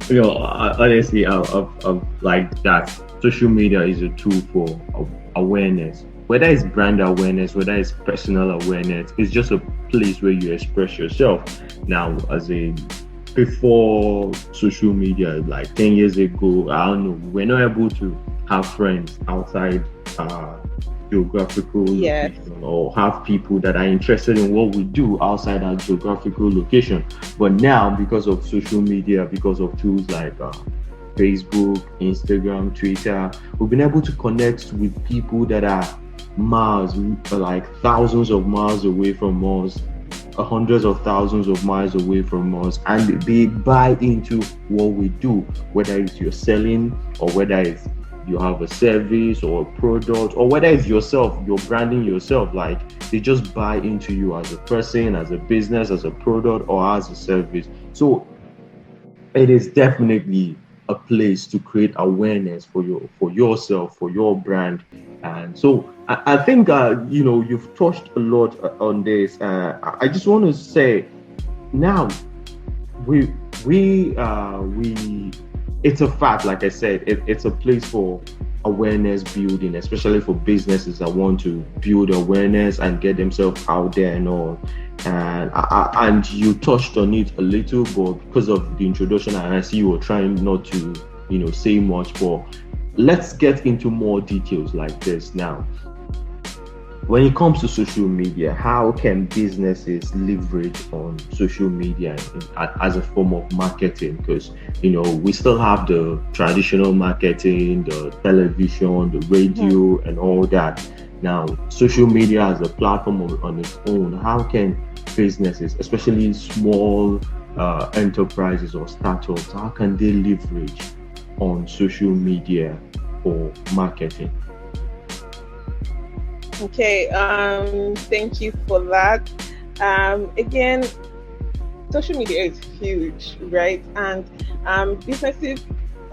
Honestly, like that. Social media is a tool for awareness. Whether it's brand awareness, whether it's personal awareness, it's just a place where you express yourself. Now, as a before social media, like 10 years ago, I don't know, we're not able to have friends outside geographical Yes. location or have people that are interested in what we do outside our geographical location. But now, because of social media, because of tools like Facebook, Instagram, Twitter, we've been able to connect with people that are miles, like thousands of miles away from us, hundreds of thousands of miles away from us, and they buy into what we do, whether it's you're selling or whether it's you have a service or a product, or whether it's yourself, you're branding yourself. Like they just buy into you as a person, as a business, as a product, or as a service. So it is definitely a place to create awareness for yourself, for your brand. And so I think you've touched a lot on this. I just want to say now we we it's a fact, like I said, it's a place for awareness building, especially for businesses that want to build awareness and get themselves out there and all. And you touched on it a little, but because of the introduction, and I see you were trying not to say much, but let's get into more details like this now. When it comes to social media, how can businesses leverage on social media as a form of marketing? Because we still have the traditional marketing, the television, the radio, and all that. Now, social media as a platform on its own, how can businesses, especially small enterprises or startups, how can they leverage on social media for marketing? Okay, thank you for that. Again, social media is huge, right? And businesses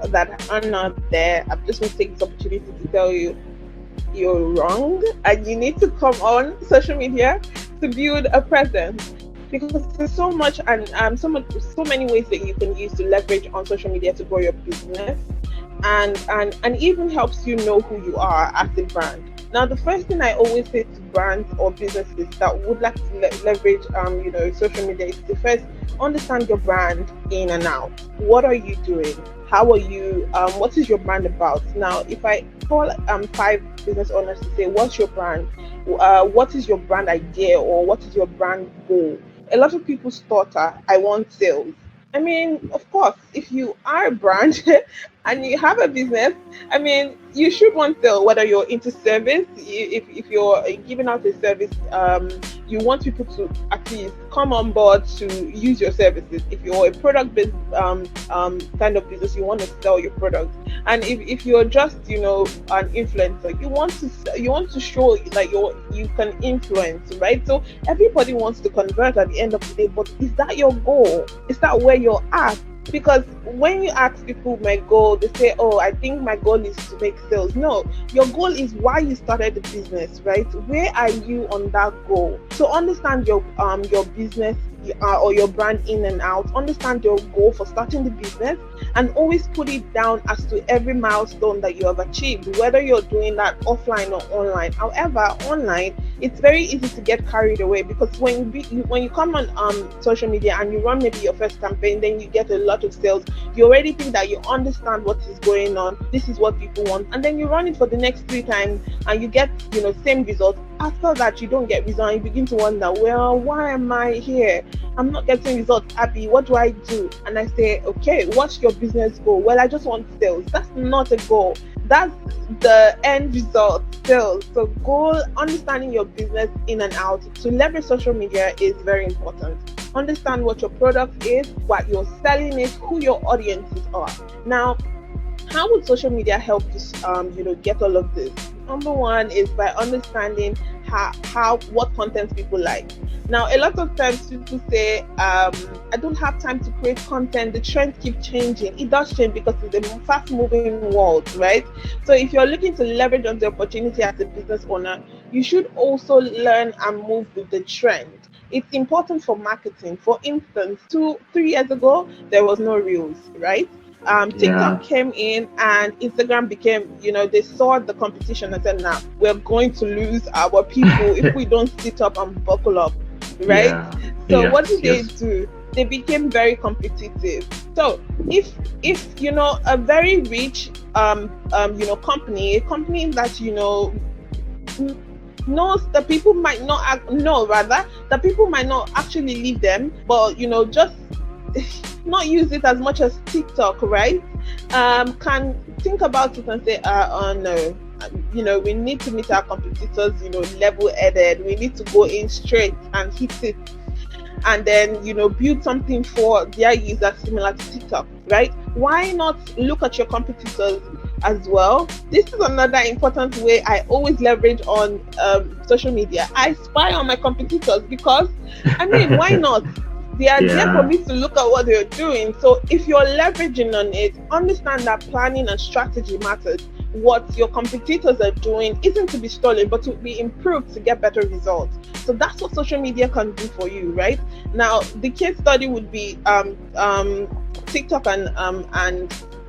that are not there, I'm just going to take this opportunity to tell you, you're wrong, and you need to come on social media to build a presence, because there's so much and so many ways that you can use to leverage on social media to grow your business, and even helps you know who you are as a brand. Now, the first thing I always say to brands or businesses that would like to leverage, social media is to first understand your brand in and out. What are you doing? How are you? What is your brand about? Now, if I call 5 business owners to say, what's your brand? What is your brand idea, or what is your brand goal? A lot of people stutter, I want sales. I mean, of course, if you are a brand and you have a business, I mean, you should want sales, whether you're into service, if you're giving out a service, you want people to at least come on board to use your services. If you're a product-based kind of business, you want to sell your product. And if you're just, an influencer, you want to show that you can influence, right? So everybody wants to convert at the end of the day, but is that your goal? Is that where you're at? Because when you ask people my goal, they say, oh, I think my goal is to make sales. No, your goal is why you started the business, right? Where are you on that goal? So understand your business or your brand in and out. Understand your goal for starting the business, and always put it down as to every milestone that you have achieved, whether you're doing that offline or online. However, online, it's very easy to get carried away, because when you come on social media and you run maybe your first campaign, then you get a lot of sales, you already think that you understand what is going on, this is what people want, and then you run it for the next 3 times and you get same result. After that, you don't get results, and you begin to wonder, well, why am I here? I'm not getting results. Abby, what do I do? And I say, okay, what's your business goal? Well, I just want sales. That's not a goal. That's the end result, sales. So goal, understanding your business in and out to leverage social media is very important. Understand what your product is, what you're selling is, who your audiences are. Now, how would social media help you get all of this? Number one is by understanding what content people like. Now, a lot of times people say, I don't have time to create content. The trends keep changing. It does change because it's a fast-moving world, right? So if you're looking to leverage on the opportunity as a business owner, you should also learn and move with the trend. it's important for marketing. For instance, 2-3 years ago, there was no reels, right? TikTok came in and Instagram became, they saw the competition and said, now we're going to lose our people if we don't sit up and buckle up, right? So what did they do? They became very competitive. So if a very rich company, a company that knows the people might not the people might not actually leave them, but just not use it as much as TikTok, right? Can think about it and say, oh no, we need to meet our competitors, level-headed. We need to go in straight and hit it, and then build something for their users similar to TikTok, right? Why not look at your competitors as well? This is another important way I always leverage on social media. I spy on my competitors because, why not? They are there for me to look at what they're doing. So if you're leveraging on it, understand that planning and strategy matters. What your competitors are doing isn't to be stolen, but to be improved to get better results. So that's what social media can do for you, right? Now, the case study would be TikTok and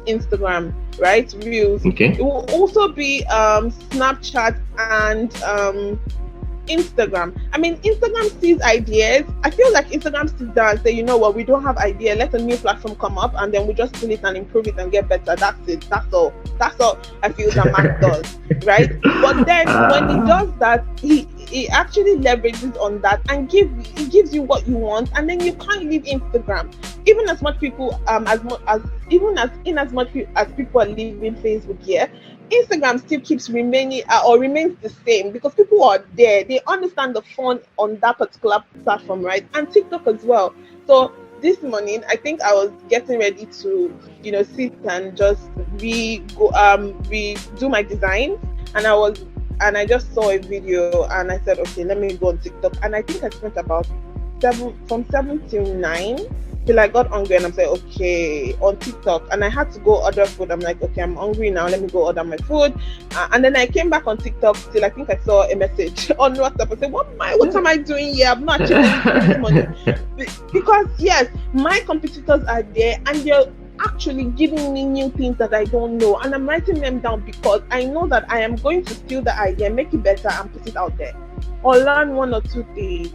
Instagram, right? Reels. Okay. It will also be Snapchat and Instagram. Instagram sees ideas. I feel like Instagram sits down and say, you know what, we don't have idea. Let a new platform come up and then we just pull it and improve it and get better. That's it. That's all I feel that Mark does, right? But then when he does that, he actually leverages on that and he gives you what you want, and then you can't leave Instagram. Even as much people as people are leaving Facebook here, Instagram still keeps remaining or remains the same because people are there. They understand the fun on that particular platform, right? And TikTok as well. So this morning, I think I was getting ready to, sit and just redo my design, and I just saw a video and I said, okay, let me go on TikTok. And I think I spent about 7 till 9 till I got hungry, and I'm like, okay, on TikTok, and I had to go order food. I'm like, okay, I'm hungry now, let me go order my food. And then I came back on TikTok till I think I saw a message on WhatsApp. I said, what am I doing here? I'm not actually this money. Because yes, my competitors are there and they're actually giving me new things that I don't know, and I'm writing them down because I know that I am going to steal the idea, make it better, and put it out there, or learn 1 or 2 things.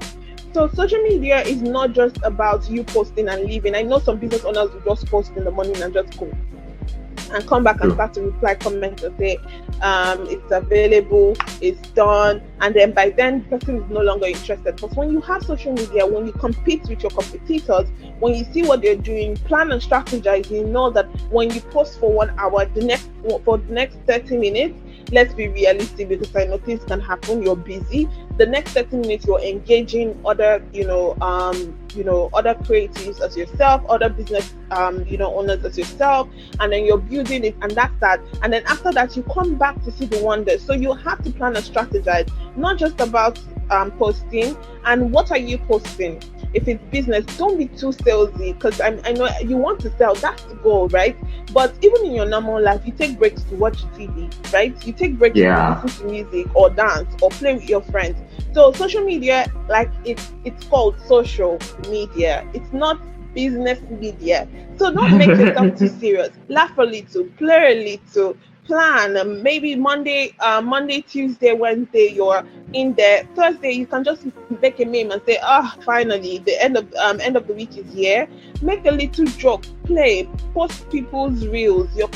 So social media is not just about you posting and leaving. I know some business owners will just post in the morning and just go and come back and start to reply comments and say it's available, it's done, and then by then the person is no longer interested. But when you have social media, when you compete with your competitors, when you see what they're doing, plan and strategize, you know that when you post for 1 hour, for the next 30 minutes, let's be realistic, because I know things can happen, you're busy. The next 30 minutes you're engaging other other creatives as yourself, other business owners as yourself, and then you're building it, and that's that. And then after that you come back to see the wonders. So you have to plan and strategize, not just about posting. And what are you posting? If it's business, don't be too salesy, because I know you want to sell, that's the goal, right? But even in your normal life, you take breaks to watch TV, right? You take breaks to listen to music or dance or play with your friends. So social media, like it's called social media. It's not business media. So don't make yourself too serious. Laugh a little, play a little, plan. Maybe Monday, Tuesday, Wednesday, you're in there. Thursday, you can just make a meme and say, finally, the end of the week is here. Make a little joke, play, post people's reels, your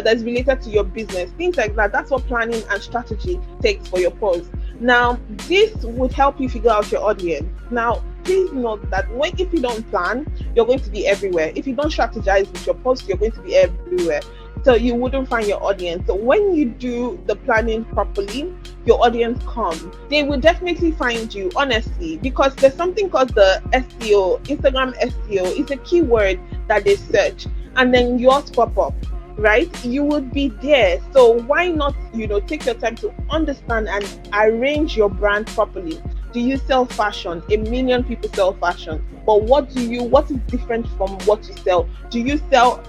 that's related to your business, things like that. That's what planning and strategy takes for your post. Now, this would help you figure out your audience. Now, please note that if you don't plan, you're going to be everywhere. If you don't strategize with your post, you're going to be everywhere. So you wouldn't find your audience. So when you do the planning properly, your audience comes. They will definitely find you, honestly, because there's something called the SEO, Instagram SEO. It's a keyword that they search, and then yours pop up, right? You would be there. So why not, take your time to understand and arrange your brand properly. Do you sell fashion? 1 million people sell fashion. But what is different from what you sell? Do you sell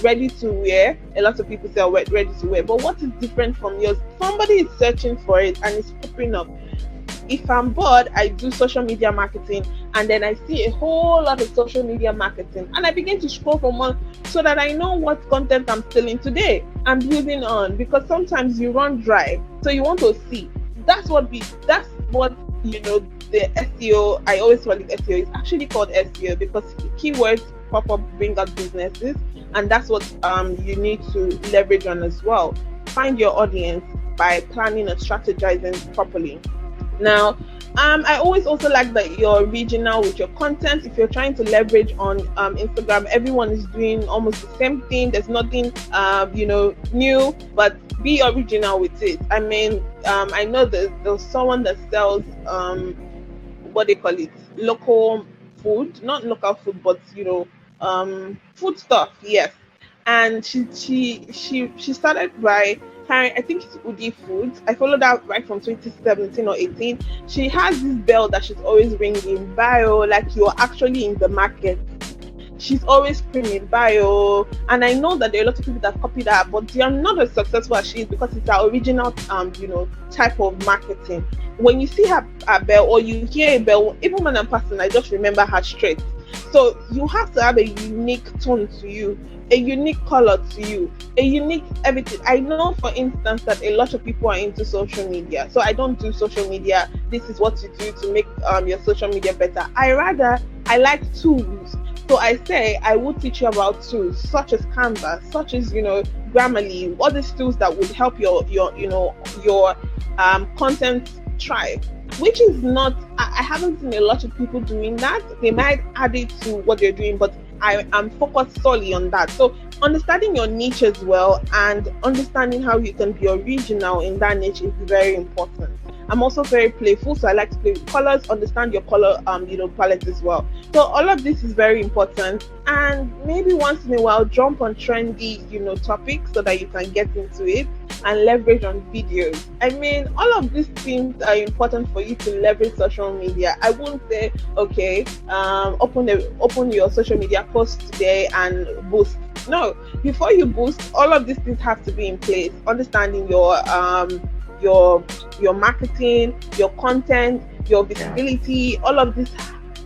ready to wear? A lot of people sell ready to wear, but what is different from yours? Somebody is searching for it and it's popping up. If I'm bored, I do social media marketing, and then I see a whole lot of social media marketing, and I begin to scroll from one so that I know what content I'm stealing today. I'm building on, because sometimes you run dry, so you want to see. That's what the SEO, I always call it SEO, it's actually called SEO because keywords pop up, bring out businesses, and that's what you need to leverage on as well. Find your audience by planning and strategizing properly. Now, I always also like that you're original with your content. If you're trying to leverage on Instagram, everyone is doing almost the same thing. There's nothing, new, but be original with it. I mean, I know there's someone that sells, what they call it, local food, not local food, but food stuff. Yes, and she started by, I think it's Udi Foods. I followed that right from 2017 or 18. She has this bell that she's always ringing, bio, like you're actually in the market. She's always screaming bio, and I know that there are a lot of people that copy that, but they are not as successful as she is because it's her original, type of marketing. When you see her bell or you hear a bell, even when I'm passing, I just remember her straight. So you have to have a unique tone to you, a unique color to you, a unique everything. I know, for instance, that a lot of people are into social media. So I don't do social media. This is what you do to make your social media better. I like tools. So I say I will teach you about tools such as Canva, such as Grammarly, all these tools that would help your content thrive. Which is not, I haven't seen a lot of people doing that. They might add it to what they're doing, but I am focused solely on that. So understanding your niche as well and understanding how you can be original in that niche is very important. I'm also very playful, so I like to play with colors, understand your color palette as well. So all of this is very important, and maybe once in a while jump on trendy topics so that you can get into it and leverage on videos. I mean, all of these things are important for you to leverage social media. I won't say, okay, open your social media post today and boost. No, before you boost, all of these things have to be in place. Understanding your marketing, your content, your visibility, all of this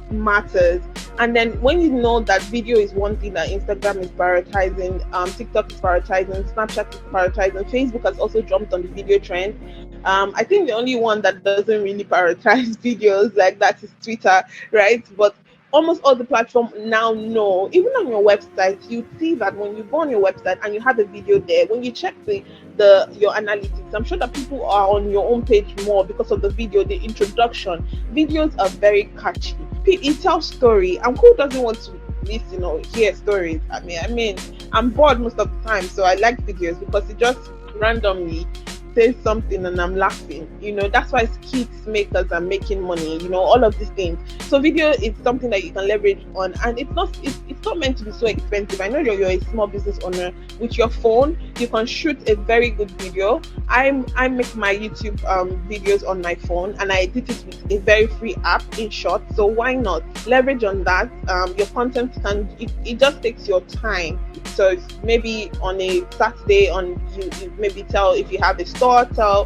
matters. And then when you know that video is one thing that Instagram is prioritizing, TikTok is prioritizing, Snapchat is prioritizing, Facebook has also jumped on the video trend. I think the only one that doesn't really prioritize videos like that is Twitter, right? But almost all the platforms now know, even on your website, you see that when you go on your website and you have a video there, when you check your analytics, I'm sure that people are on your own page more because of the video, the introduction. Videos are very catchy. It tells story, and who doesn't want to listen hear stories? I mean, I'm bored most of the time, so I like videos because it just randomly says something and I'm laughing. That's why skits makers are making money, all of these things. So video is something that you can leverage on, and it's not meant to be so expensive. I know you're a small business owner. With your phone, you can shoot a very good video. I make my YouTube videos on my phone, and I edit it with a very free app, Inshot. So why not leverage on that? Your content it just takes your time. So maybe on a Saturday, you maybe tell, if you have a store, tell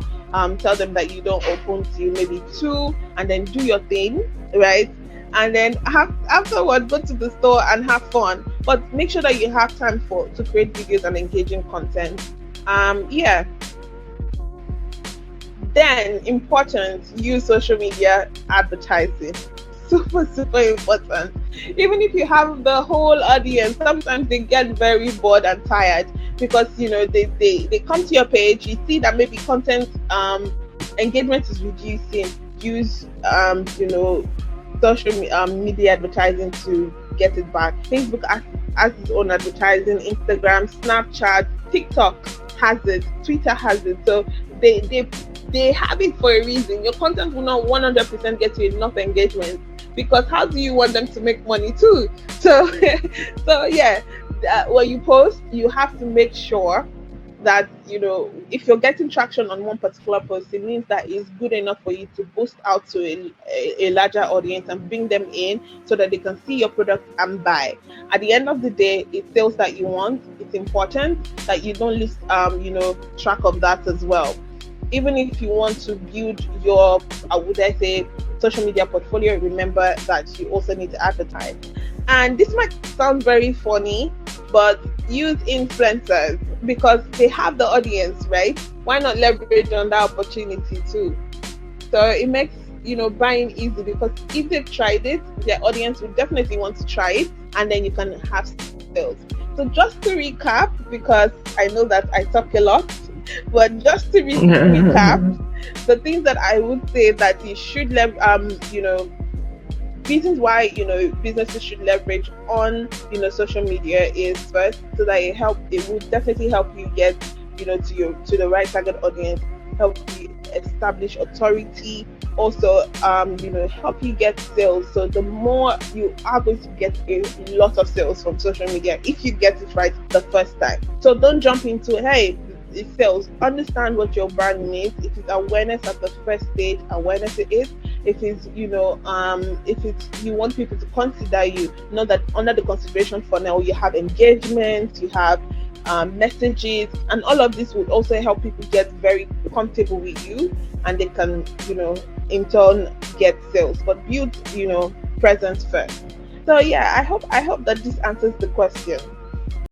them that you don't open till maybe 2, and then do your thing, right? And then afterward go to the store and have fun, but make sure that you have time to create videos and engaging content. Then important, use social media advertising. Super important. Even if you have the whole audience, sometimes they get very bored and tired because they come to your page, you see that maybe content engagement is reducing. Use social media advertising to get it back. Facebook has its own advertising, Instagram, Snapchat, TikTok has it, Twitter has it. So they have it for a reason. Your content will not 100% get you enough engagement, because how do you want them to make money too? So yeah, when you post, you have to make sure that if you're getting traction on one particular post, it means that it's good enough for you to boost out to a larger audience and bring them in so that they can see your product and buy. At the end of the day, it's sales that you want. It's important that you don't lose track of that as well. even if you want to build your, would I say, social media portfolio, remember that you also need to advertise. And this might sound very funny, but use influencers because they have the audience, right? Why not leverage on that opportunity too? So it makes, buying easy, because if they've tried it, their audience will definitely want to try it, and then you can have sales. So just to recap, because I know that I talk a lot, but just to recap, the things that I would say that you should reasons why businesses should leverage on social media is, first, so that it will definitely help you get to the right target audience, help you establish authority, also help you get sales. So the more you are going to get a lot of sales from social media if you get it right the first time. So don't jump into, hey, it sells. Understand what your brand needs. If it's awareness at the first stage, awareness it is. If it's if it's you want people to consider you, know that under the consideration funnel you have engagement, you have messages, and all of this would also help people get very comfortable with you, and they can in turn get sales. But build presence first. So yeah, I hope that this answers the question.